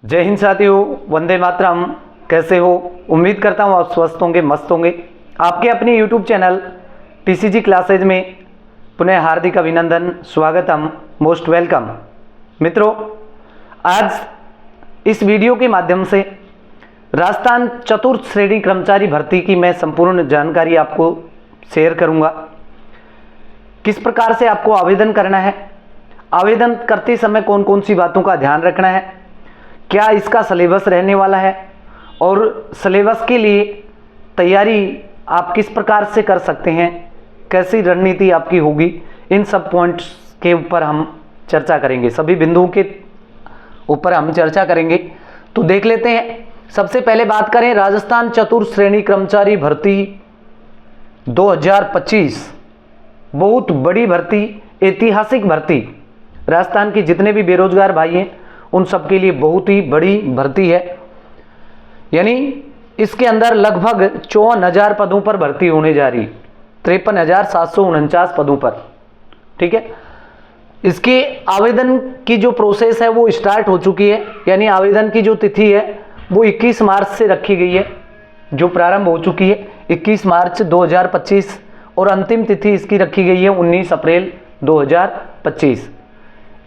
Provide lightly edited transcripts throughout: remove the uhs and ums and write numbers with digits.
जय हिंद साथियों, वंदे मातरम। कैसे हो? उम्मीद करता हूँ आप स्वस्थ होंगे, मस्त होंगे। आपके अपने YouTube चैनल TCG क्लासेज में पुनः हार्दिक अभिनंदन, स्वागतम, मोस्ट वेलकम। मित्रों, आज इस वीडियो के माध्यम से राजस्थान चतुर्थ श्रेणी कर्मचारी भर्ती की मैं संपूर्ण जानकारी आपको शेयर करूंगा। किस प्रकार से आपको आवेदन करना है, आवेदन करते समय कौन कौन सी बातों का ध्यान रखना है, क्या इसका सिलेबस रहने वाला है और सिलेबस के लिए तैयारी आप किस प्रकार से कर सकते हैं, कैसी रणनीति आपकी होगी, इन सब पॉइंट्स के ऊपर हम चर्चा करेंगे। सभी बिंदुओं के ऊपर हम चर्चा करेंगे। तो देख लेते हैं। सबसे पहले बात करें राजस्थान चतुर्थ श्रेणी कर्मचारी भर्ती 2025। बहुत बड़ी भर्ती, ऐतिहासिक भर्ती। राजस्थान के जितने भी बेरोजगार भाई हैं उन सब के लिए बहुत ही बड़ी भर्ती है। यानी इसके अंदर लगभग 54,000 पदों पर भर्ती होने जा रही, 53,749 पदों पर। ठीक है, इसके आवेदन की जो प्रोसेस है वो स्टार्ट हो चुकी है। यानी आवेदन की जो तिथि है वो 21 मार्च से रखी गई है, जो प्रारंभ हो चुकी है 21 मार्च 2025 और अंतिम तिथि इसकी रखी गई है 19 अप्रैल 2025।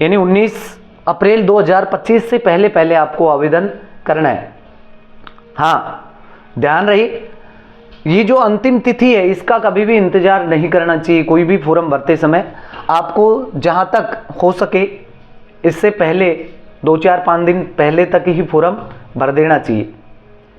यानी 19 अप्रैल 2025 से पहले पहले आपको आवेदन करना है। हाँ, ध्यान रहे, ये जो अंतिम तिथि है इसका कभी भी इंतजार नहीं करना चाहिए। कोई भी फॉर्म भरते समय आपको जहाँ तक हो सके इससे पहले 2-4-5 दिन पहले तक ही फॉर्म भर देना चाहिए।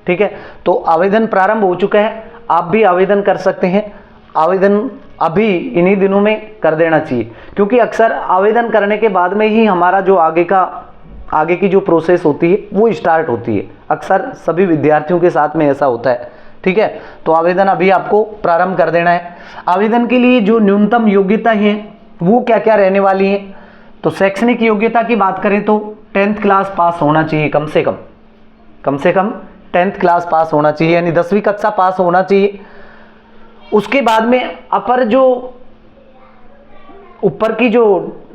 ठीक है, तो आवेदन प्रारंभ हो चुका है, आप भी आवेदन कर सकते हैं। आवेदन अभी इन्हीं दिनों में कर देना चाहिए, क्योंकि अक्सर आवेदन करने के बाद में ही हमारा जो आगे की जो प्रोसेस होती है वो स्टार्ट होती है। अक्सर सभी विद्यार्थियों के साथ में ऐसा होता है। ठीक है, तो आवेदन अभी आपको प्रारंभ कर देना है। आवेदन के लिए जो न्यूनतम योग्यता है वो क्या क्या रहने वाली है, तो शैक्षणिक योग्यता की बात करें तो 10th क्लास पास होना चाहिए, कम से कम 10th क्लास पास होना चाहिए, यानी 10वीं कक्षा पास होना चाहिए। उसके बाद में अपर जो ऊपर की जो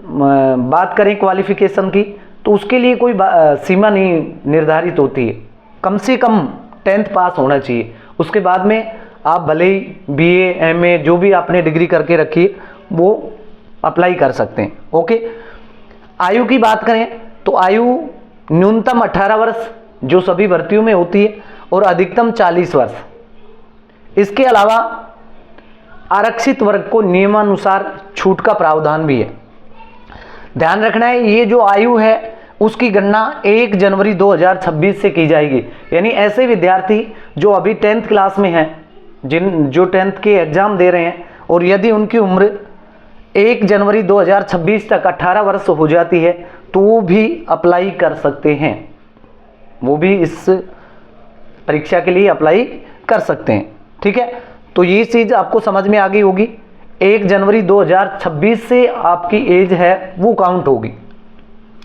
बात करें क्वालिफिकेशन की, तो उसके लिए कोई सीमा नहीं निर्धारित होती है, कम से कम 10th पास होना चाहिए। उसके बाद में आप भले ही BA MA जो भी आपने डिग्री करके रखी है वो अप्लाई कर सकते हैं। ओके, आयु की बात करें तो आयु न्यूनतम 18 वर्ष जो सभी भर्तियों में होती है और अधिकतम 40 वर्ष। इसके अलावा आरक्षित वर्ग को नियमानुसार छूट का प्रावधान भी है। ध्यान रखना है, ये जो आयु है उसकी गणना 1 जनवरी 2026 से की जाएगी। यानी ऐसे विद्यार्थी जो अभी 10th क्लास में हैं, जो 10th के एग्जाम दे रहे हैं, और यदि उनकी उम्र 1 जनवरी 2026 तक 18 वर्ष हो जाती है तो वो भी अप्लाई कर सकते हैं, वो भी इस परीक्षा के लिए अप्लाई कर सकते हैं। ठीक है, तो ये चीज़ आपको समझ में आ गई होगी। 1 जनवरी 2026 से आपकी एज है वो काउंट होगी।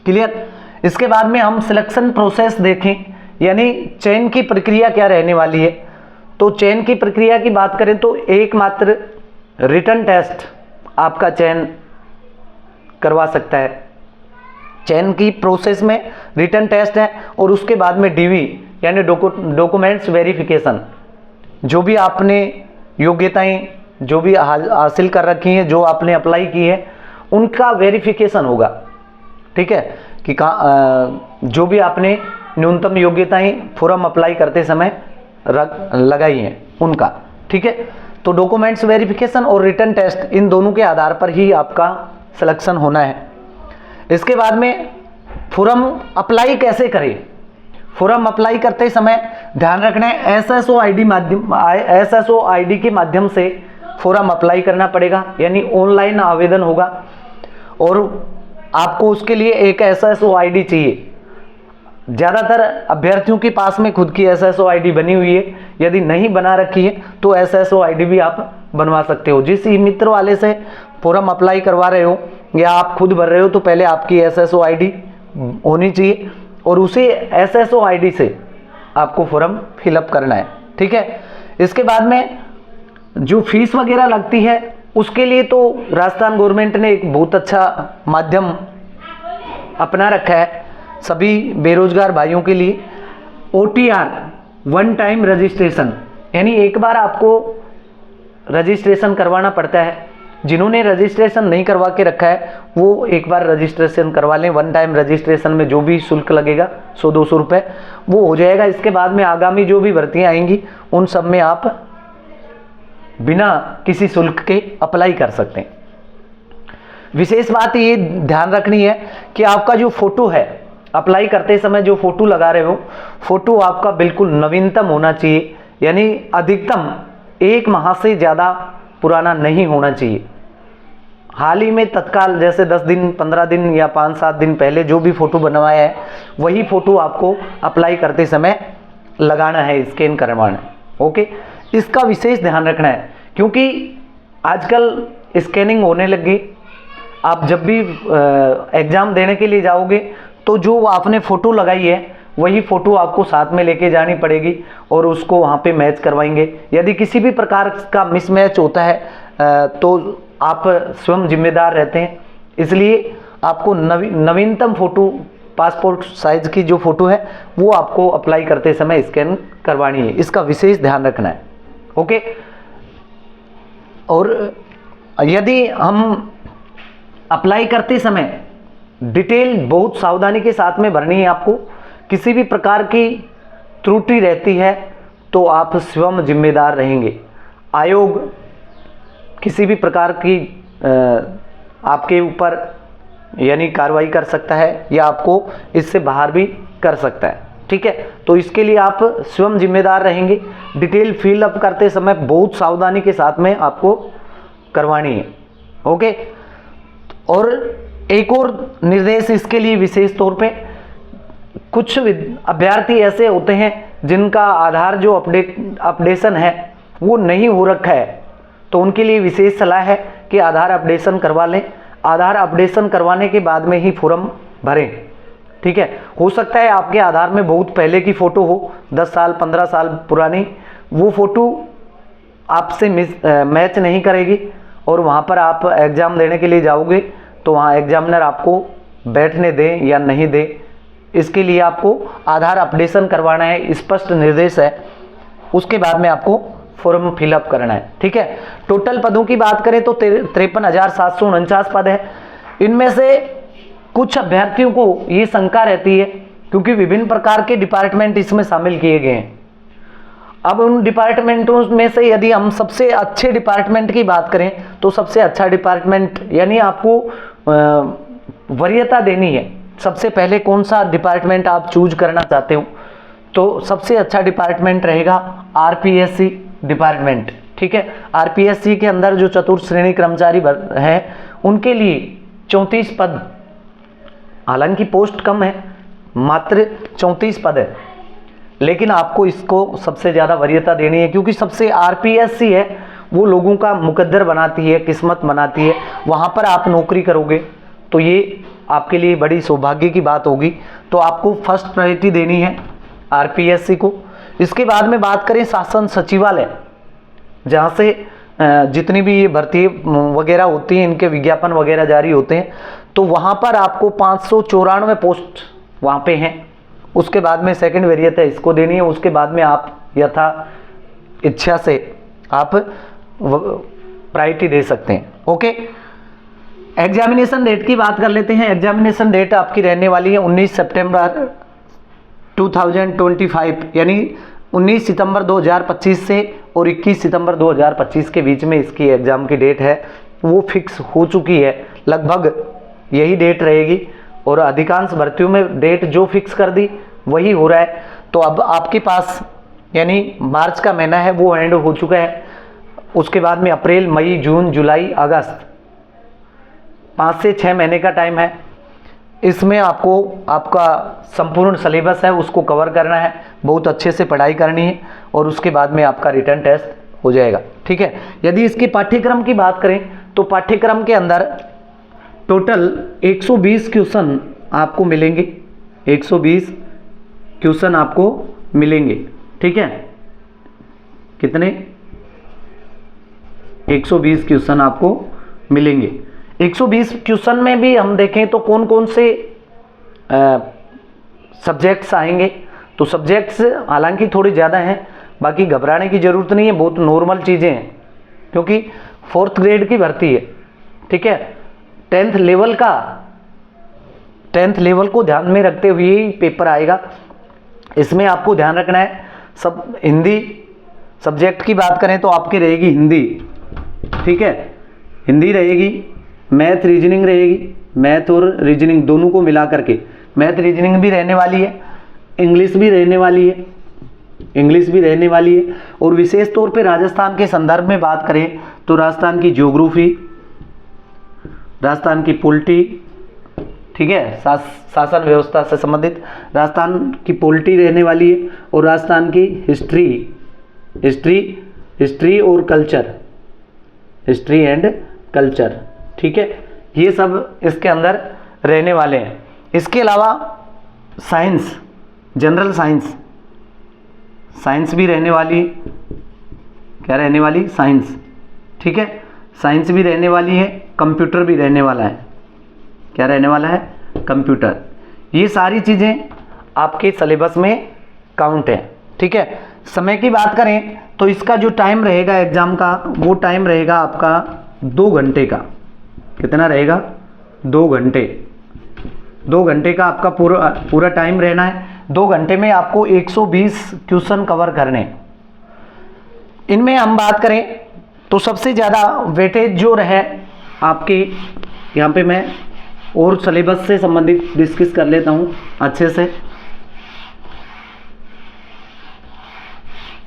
क्लियर? इसके बाद में हम सिलेक्शन प्रोसेस देखें, यानी चयन की प्रक्रिया क्या रहने वाली है। तो चयन की प्रक्रिया की बात करें तो एकमात्र रिटन टेस्ट आपका चयन करवा सकता है। चयन की प्रोसेस में रिटन टेस्ट है और उसके बाद में DV यानी डॉक्यूमेंट्स वेरिफिकेशन, जो भी आपने योग्यताएं जो भी हासिल कर रखी हैं, जो आपने अप्लाई की है, उनका वेरिफिकेशन होगा। ठीक है, कि जो भी आपने न्यूनतम योग्यताएं फॉर्म अप्लाई करते समय लगाई हैं उनका। ठीक है, तो डॉक्यूमेंट्स वेरिफिकेशन और रिटन टेस्ट, इन दोनों के आधार पर ही आपका सिलेक्शन होना है। इसके बाद में फॉर्म अप्लाई कैसे करें। फॉर्म अप्लाई करते समय ध्यान रखना है SSO ID के माध्यम से फॉर्म अप्लाई करना पड़ेगा, यानी ऑनलाइन आवेदन होगा और आपको उसके लिए एक SSO ID चाहिए। ज़्यादातर अभ्यर्थियों के पास में खुद की SSO ID बनी हुई है, यदि नहीं बना रखी है तो SSO ID भी आप बनवा सकते हो। जिस मित्र वाले से फॉर्म अप्लाई करवा रहे हो या आप खुद भर रहे हो तो पहले आपकी SSO ID होनी चाहिए और उसी SSO ID से आपको फॉर्म फिलअप करना है। ठीक है, इसके बाद में जो फीस वगैरह लगती है उसके लिए तो राजस्थान गवर्नमेंट ने एक बहुत अच्छा माध्यम अपना रखा है, सभी बेरोजगार भाइयों के लिए OTR वन टाइम रजिस्ट्रेशन, यानी एक बार आपको रजिस्ट्रेशन करवाना पड़ता है। जिन्होंने रजिस्ट्रेशन नहीं करवा के रखा है वो एक बार रजिस्ट्रेशन करवा लें। वन टाइम रजिस्ट्रेशन में जो भी शुल्क लगेगा 100-200 रुपये वो हो जाएगा। इसके बाद में आगामी जो भी भर्तियां आएंगी उन सब में आप बिना किसी शुल्क के अप्लाई कर सकते हैं। विशेष बात ये ध्यान रखनी है कि आपका जो फोटो है, अप्लाई करते समय जो फोटो लगा रहे हो, फोटो आपका बिल्कुल नवीनतम होना चाहिए, यानी अधिकतम 1 माह से ज़्यादा पुराना नहीं होना चाहिए। हाल ही में तत्काल जैसे 10 दिन 15 दिन या 5-7 दिन पहले जो भी फ़ोटो बनवाया है वही फ़ोटो आपको अप्लाई करते समय लगाना है, स्कैन करवाना है। ओके, इसका विशेष ध्यान रखना है क्योंकि आजकल स्कैनिंग होने लगी। आप जब भी एग्ज़ाम देने के लिए जाओगे तो जो आपने फ़ोटो लगाई है वही फ़ोटो आपको साथ में लेके जानी पड़ेगी और उसको वहाँ पे मैच करवाएंगे। यदि किसी भी प्रकार का मिसमैच होता है तो आप स्वयं जिम्मेदार रहते हैं। इसलिए आपको नवीनतम फ़ोटो, पासपोर्ट साइज़ की जो फ़ोटो है वो आपको अप्लाई करते समय स्कैन करवानी है। इसका विशेष ध्यान रखना है। ओके, और यदि हम अप्लाई करते समय डिटेल बहुत सावधानी के साथ में भरनी है आपको। किसी भी प्रकार की त्रुटि रहती है तो आप स्वयं जिम्मेदार रहेंगे। आयोग किसी भी प्रकार की आपके ऊपर यानी कार्रवाई कर सकता है या आपको इससे बाहर भी कर सकता है। ठीक है, तो इसके लिए आप स्वयं जिम्मेदार रहेंगे। डिटेल फिल अप करते समय बहुत सावधानी के साथ में आपको करवानी है। ओके, और एक और निर्देश इसके लिए विशेष तौर पे, कुछ अभ्यर्थी ऐसे होते हैं जिनका आधार जो अपडेशन है वो नहीं हो रखा है, तो उनके लिए विशेष सलाह है कि आधार अपडेशन करवा लें। आधार अपडेशन करवाने के बाद में ही फॉर्म भरें। ठीक है, हो सकता है आपके आधार में बहुत पहले की फ़ोटो हो, 10 साल 15 साल पुरानी, वो फ़ोटो आपसे मैच नहीं करेगी और वहाँ पर आप एग्ज़ाम देने के लिए जाओगे तो वहाँ एग्जामिनर आपको बैठने दे या नहीं दे, इसके लिए आपको आधार अपडेशन करवाना है, स्पष्ट निर्देश है। उसके बाद में आपको फॉर्म फिलअप करना है। ठीक है, टोटल पदों की बात करें तो 53,749 पद है। इनमें से कुछ अभ्यर्थियों को ये शंका रहती है क्योंकि विभिन्न प्रकार के डिपार्टमेंट इसमें शामिल किए गए हैं। अब उन डिपार्टमेंटों में से यदि हम सबसे अच्छे डिपार्टमेंट की बात करें तो सबसे अच्छा डिपार्टमेंट यानी आपको वरीयता देनी है। सबसे पहले कौन सा डिपार्टमेंट आप चूज करना चाहते हो, तो सबसे अच्छा डिपार्टमेंट रहेगा RPSC डिपार्टमेंट। ठीक है, RPSC के अंदर जो चतुर्थ श्रेणी कर्मचारी हैं उनके लिए 34 पद, हालांकि पोस्ट कम है, मात्र 34 पद है, लेकिन आपको इसको सबसे ज़्यादा वरीयता देनी है क्योंकि सबसे RPSC है वो लोगों का मुकद्दर बनाती है, किस्मत बनाती है। वहाँ पर आप नौकरी करोगे तो ये आपके लिए बड़ी सौभाग्य की बात होगी, तो आपको फर्स्ट प्रायोरिटी देनी है RPSC को। इसके बाद में बात करें शासन सचिवालय, जहाँ से जितनी भी ये भर्ती वगैरह होती हैं, इनके विज्ञापन वगैरह जारी होते हैं, तो वहाँ पर आपको 594 पोस्ट वहाँ पे हैं। उसके बाद में सेकंड वरीयता इसको देनी है। उसके बाद में आप यथा इच्छा से आप प्रायोरिटी दे सकते हैं। ओके, एग्जामिनेशन डेट की बात कर लेते हैं। एग्जामिनेशन डेट आपकी रहने वाली है 19 सितंबर 2025, यानी 19 सितंबर 2025 से और 21 सितंबर 2025 के बीच में इसकी एग्ज़ाम की डेट है वो फिक्स हो चुकी है। लगभग यही डेट रहेगी और अधिकांश भर्तियों में डेट जो फिक्स कर दी वही हो रहा है। तो अब आपके पास यानी मार्च का महीना है वो एंड हो चुका है। उसके बाद में अप्रैल, मई, जून, जुलाई, अगस्त 5 से 6 महीने का टाइम है। इसमें आपको आपका संपूर्ण सिलेबस है उसको कवर करना है, बहुत अच्छे से पढ़ाई करनी है और उसके बाद में आपका रिटर्न टेस्ट हो जाएगा। ठीक है, यदि इसके पाठ्यक्रम की बात करें तो पाठ्यक्रम के अंदर टोटल 120 क्वेश्चन आपको मिलेंगे, 120 क्वेश्चन आपको मिलेंगे। ठीक है, कितने? 120 क्वेश्चन आपको मिलेंगे। 120 क्वेश्चन में भी हम देखें तो कौन कौन से सब्जेक्ट्स आएंगे। तो सब्जेक्ट्स हालांकि थोड़े ज़्यादा हैं, बाकी घबराने की ज़रूरत नहीं है, बहुत नॉर्मल चीज़ें हैं, क्योंकि 4th ग्रेड की भर्ती है, ठीक है। 10th लेवल को ध्यान में रखते हुए ही पेपर आएगा। इसमें आपको ध्यान रखना है, सब हिंदी सब्जेक्ट की बात करें तो आपकी रहेगी हिंदी, ठीक है, हिंदी रहेगी, मैथ रीजनिंग रहेगी, मैथ और रीजनिंग दोनों को मिला करके, मैथ रीजनिंग भी रहने वाली है, इंग्लिश भी रहने वाली है, और विशेष तौर पे राजस्थान के संदर्भ में बात करें तो राजस्थान की ज्योग्राफी, राजस्थान की पॉलिटी, ठीक है, शासन व्यवस्था से संबंधित राजस्थान की पॉलिटी रहने वाली है, और राजस्थान की हिस्ट्री और कल्चर, हिस्ट्री एंड कल्चर, ठीक है, ये सब इसके अंदर रहने वाले हैं। इसके अलावा साइंस, जनरल साइंस भी रहने वाली, क्या रहने वाली, साइंस, ठीक है, साइंस भी रहने वाली है, कंप्यूटर भी रहने वाला है, क्या रहने वाला है, कंप्यूटर। ये सारी चीज़ें आपके सिलेबस में काउंट है, ठीक है। समय की बात करें तो इसका जो टाइम रहेगा एग्जाम का, वो टाइम रहेगा आपका 2 घंटे का। कितना रहेगा, 2 घंटे, 2 घंटे का आपका पूरा टाइम रहना है। 2 घंटे में आपको 120 क्वेश्चन कवर करने। इनमें हम बात करें तो सबसे ज़्यादा वेटेज जो रहे आपके, यहाँ पे मैं और सिलेबस से संबंधित डिस्कस कर लेता हूँ अच्छे से।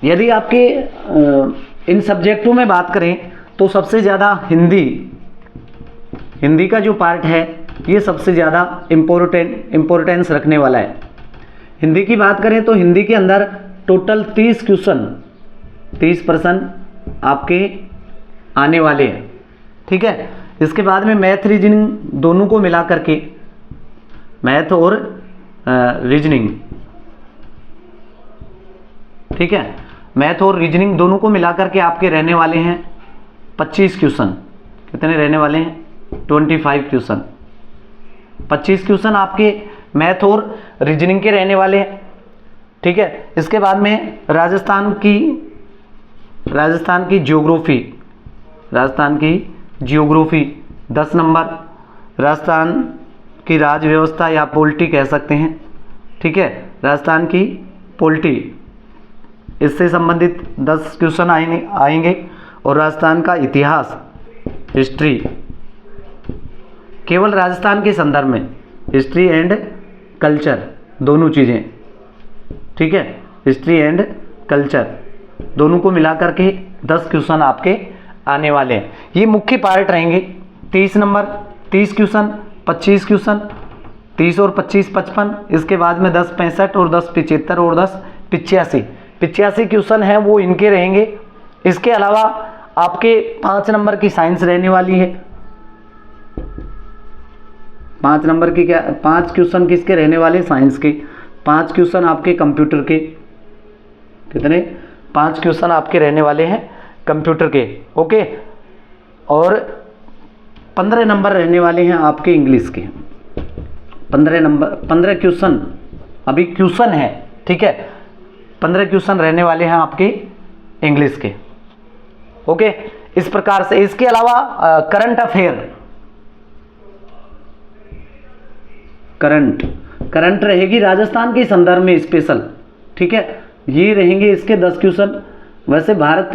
यदि आपके इन सब्जेक्टों में बात करें तो सबसे ज़्यादा हिंदी का जो पार्ट है ये सबसे ज़्यादा इम्पोर्टेंस रखने वाला है। हिंदी की बात करें तो हिंदी के अंदर टोटल 30 क्वेश्चन, 30% आपके आने वाले हैं, ठीक है। इसके बाद में मैथ रीजनिंग दोनों को मिला करके, मैथ और रीजनिंग, ठीक है, मैथ और रीजनिंग दोनों को मिला करके आपके रहने वाले हैं 25 क्वेश्चन। कितने रहने वाले हैं, 25 क्वेश्चन। 25 क्वेश्चन आपके मैथ और रीजनिंग के रहने वाले हैं, ठीक है। इसके बाद में राजस्थान की ज्योग्राफी 10 नंबर, राजस्थान की राज व्यवस्था या पॉलिटी कह सकते हैं, ठीक है, राजस्थान की पॉलिटी, इससे संबंधित 10 क्वेश्चन आएंगे। और राजस्थान का इतिहास, हिस्ट्री, केवल राजस्थान के संदर्भ में, हिस्ट्री एंड कल्चर दोनों चीज़ें, ठीक है, हिस्ट्री एंड कल्चर दोनों को मिला करके 10 क्वेश्चन आपके आने वाले हैं। ये मुख्य पार्ट रहेंगे। 30 नंबर, 30 क्वेश्चन, 25 क्वेश्चन, 30 और 25 55, इसके बाद में 10 65 और 10 75 और 10 85 क्वेश्चन हैं वो इनके रहेंगे। इसके अलावा आपके 5 नंबर की साइंस रहने वाली है। 5 नंबर की 5 क्वेश्चन किसके रहने वाले, साइंस के। 5 क्वेश्चन आपके कंप्यूटर के, कितने, 5 क्वेश्चन आपके रहने वाले हैं कंप्यूटर के, ओके। और 15 नंबर रहने वाले हैं आपके इंग्लिश के। 15 क्वेश्चन अभी क्वेश्चन है, ठीक है, 15 क्वेश्चन रहने वाले हैं आपके इंग्लिश के, ओके। इस प्रकार से इसके अलावा करंट अफेयर, करंट रहेगी राजस्थान के संदर्भ में स्पेशल, ठीक है, ये रहेंगे इसके 10 क्वेश्चन। वैसे भारत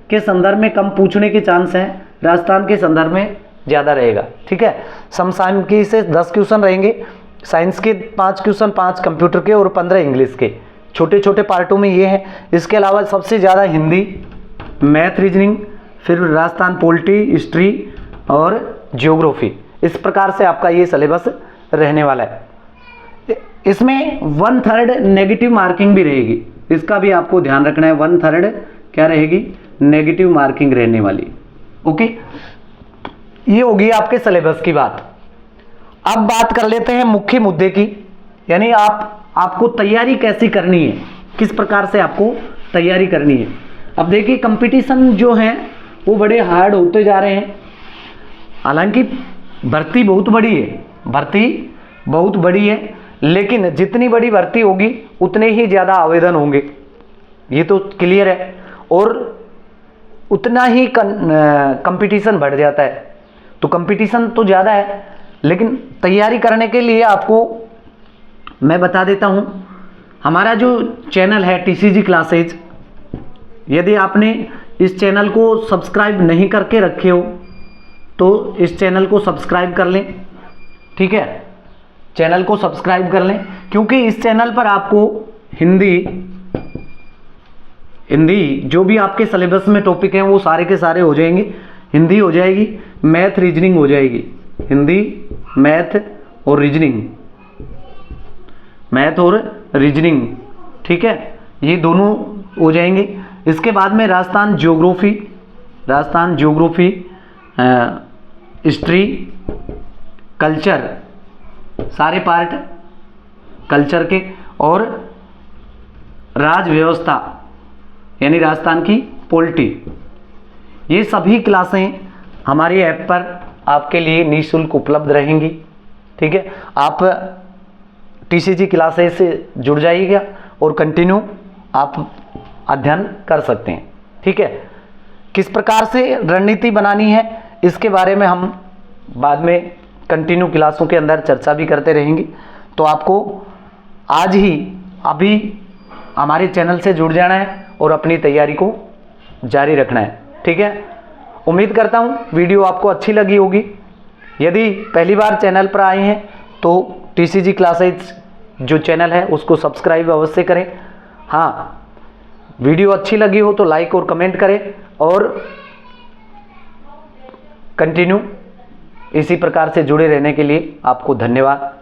के संदर्भ में कम पूछने के चांस हैं, राजस्थान के संदर्भ में ज़्यादा रहेगा, ठीक है। समसामयिकी से 10 क्वेश्चन रहेंगे, साइंस के 5 क्वेश्चन, 5 कंप्यूटर के और 15 इंग्लिश के। छोटे छोटे पार्टों में ये है। इसके अलावा सबसे ज़्यादा हिंदी, मैथ रीजनिंग, फिर राजस्थान पॉलिटी, हिस्ट्री और ज्योग्राफी, इस प्रकार से आपका ये सिलेबस रहने वाला है। इसमें 1/3 नेगेटिव मार्किंग भी रहेगी, इसका भी आपको ध्यान रखना है। 1/3 क्या रहेगी, नेगेटिव मार्किंग रहने वाली, ओके। ये होगी आपके सिलेबस की बात। अब बात कर लेते हैं मुख्य मुद्दे की, यानी आपको तैयारी कैसी करनी है, किस प्रकार से आपको तैयारी करनी है। अब देखिए कंपटीशन जो है वो बड़े हार्ड होते जा रहे हैं। हालांकि भर्ती बहुत बड़ी है, लेकिन जितनी बड़ी भर्ती होगी उतने ही ज़्यादा आवेदन होंगे, ये तो क्लियर है, और उतना ही कंपटीशन बढ़ जाता है। तो कंपटीशन तो ज़्यादा है, लेकिन तैयारी करने के लिए आपको मैं बता देता हूँ, हमारा जो चैनल है TCG क्लासेज, यदि आपने इस चैनल को सब्सक्राइब नहीं करके रखे हो तो इस चैनल को सब्सक्राइब कर लें, ठीक है, चैनल को सब्सक्राइब कर लें, क्योंकि इस चैनल पर आपको हिंदी जो भी आपके सिलेबस में टॉपिक हैं वो सारे के सारे हो जाएंगे। हिंदी हो जाएगी, मैथ रीजनिंग हो जाएगी, हिंदी मैथ और रीजनिंग, ठीक है, ये दोनों हो जाएंगे। इसके बाद में राजस्थान ज्योग्राफी, हिस्ट्री, कल्चर, सारे पार्ट कल्चर के, और राज व्यवस्था यानी राजस्थान की पॉलिटी, ये सभी क्लासें हमारी ऐप पर आपके लिए निःशुल्क उपलब्ध रहेंगी, ठीक है। आप TCG क्लासेस से जुड़ जाइएगा और कंटिन्यू आप अध्ययन कर सकते हैं, ठीक है। किस प्रकार से रणनीति बनानी है इसके बारे में हम बाद में कंटिन्यू क्लासों के अंदर चर्चा भी करते रहेंगे। तो आपको आज ही अभी हमारे चैनल से जुड़ जाना है और अपनी तैयारी को जारी रखना है, ठीक है। उम्मीद करता हूँ वीडियो आपको अच्छी लगी होगी। यदि पहली बार चैनल पर आए हैं तो TCG क्लासेज जो चैनल है उसको सब्सक्राइब अवश्य करें। हाँ, वीडियो अच्छी लगी हो तो लाइक और कमेंट करें, और कंटिन्यू इसी प्रकार से जुड़े रहने के लिए आपको धन्यवाद।